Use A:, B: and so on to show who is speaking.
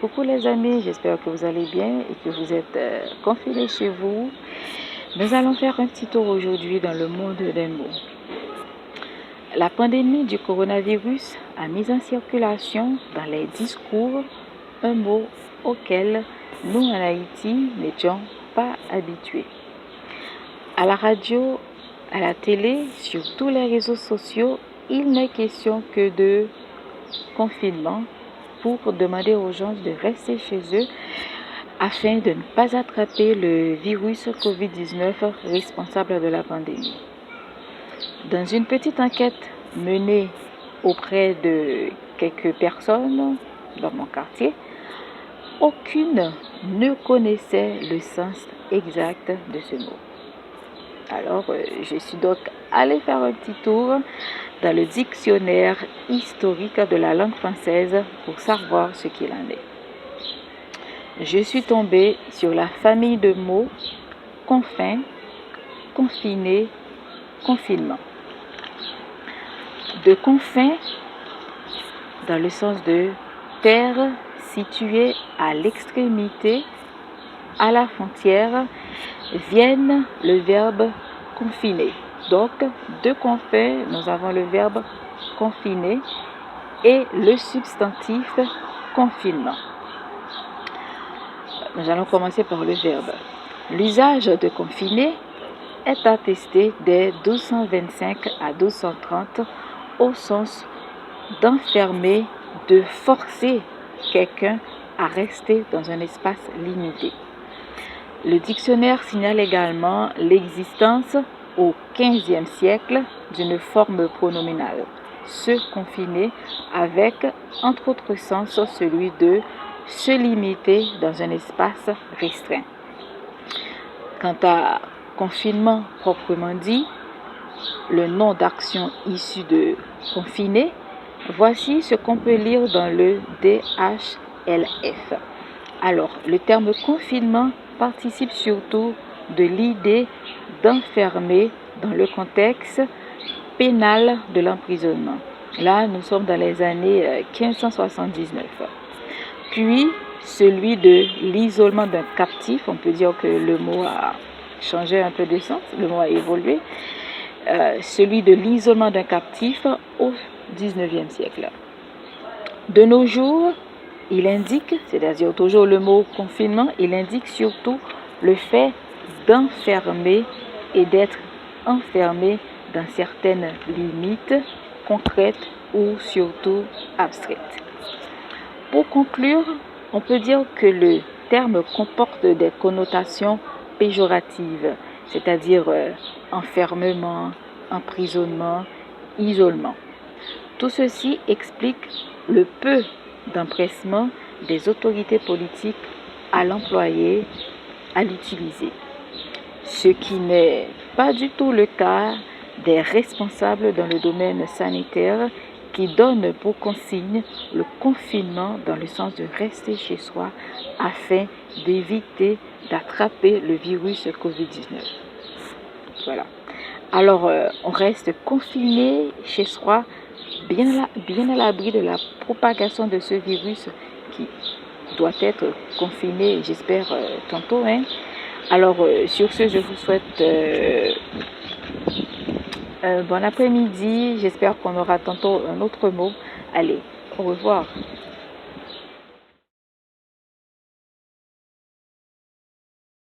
A: Coucou les amis, j'espère que vous allez bien et que vous êtes confinés chez vous. Nous allons faire un petit tour aujourd'hui dans le monde des mots. La pandémie du coronavirus a mis en circulation dans les discours un mot auquel nous en Haïti n'étions pas habitués. À la radio, à la télé, sur tous les réseaux sociaux, il n'est question que de confinement pour demander aux gens de rester chez eux afin de ne pas attraper le virus Covid-19 responsable de la pandémie. Dans une petite enquête menée auprès de quelques personnes dans mon quartier, aucune ne connaissait le sens exact de ce mot. Alors, je suis donc allée faire un petit tour dans le dictionnaire historique de la langue française pour savoir ce qu'il en est. Je suis tombée sur la famille de mots confin, confiné, confinement. De confin, dans le sens de terre située à l'extrémité, à la frontière, viennent le verbe confiner. Donc, de confin, nous avons le verbe confiner et le substantif confinement. Nous allons commencer par le verbe. L'usage de confiner est attesté dès 1225 à 1230 au sens d'enfermer, de forcer quelqu'un à rester dans un espace limité. Le dictionnaire signale également l'existence au XVe siècle d'une forme pronominale, se confiner, avec, entre autres sens, celui de se limiter dans un espace restreint. Quant à confinement proprement dit, le nom d'action issu de confiner, voici ce qu'on peut lire dans le DHLF. Alors, le terme confinement participe surtout de l'idée d'enfermer dans le contexte pénal de l'emprisonnement. Là, nous sommes dans les années 1579. Puis, celui de l'isolement d'un captif, on peut dire que le mot a changé un peu de sens, le mot a évolué. Celui de l'isolement d'un captif au 19e siècle. De nos jours, il indique, c'est-à-dire toujours le mot confinement, il indique surtout le fait d'enfermer et d'être enfermé dans certaines limites concrètes ou surtout abstraites. Pour conclure, on peut dire que le terme comporte des connotations péjoratives, c'est-à-dire enfermement, emprisonnement, isolement. Tout ceci explique le peu d'empressement des autorités politiques à l'employer, à l'utiliser. Ce qui n'est pas du tout le cas des responsables dans le domaine sanitaire qui donnent pour consigne le confinement dans le sens de rester chez soi afin d'éviter d'attraper le virus Covid-19. Voilà. Alors, on reste confiné chez soi, bien à l'abri de la propagation de ce virus qui doit être confiné, j'espère, tantôt. Alors, sur ce, je vous souhaite un bon après-midi. J'espère qu'on aura tantôt un autre mot. Allez, au revoir.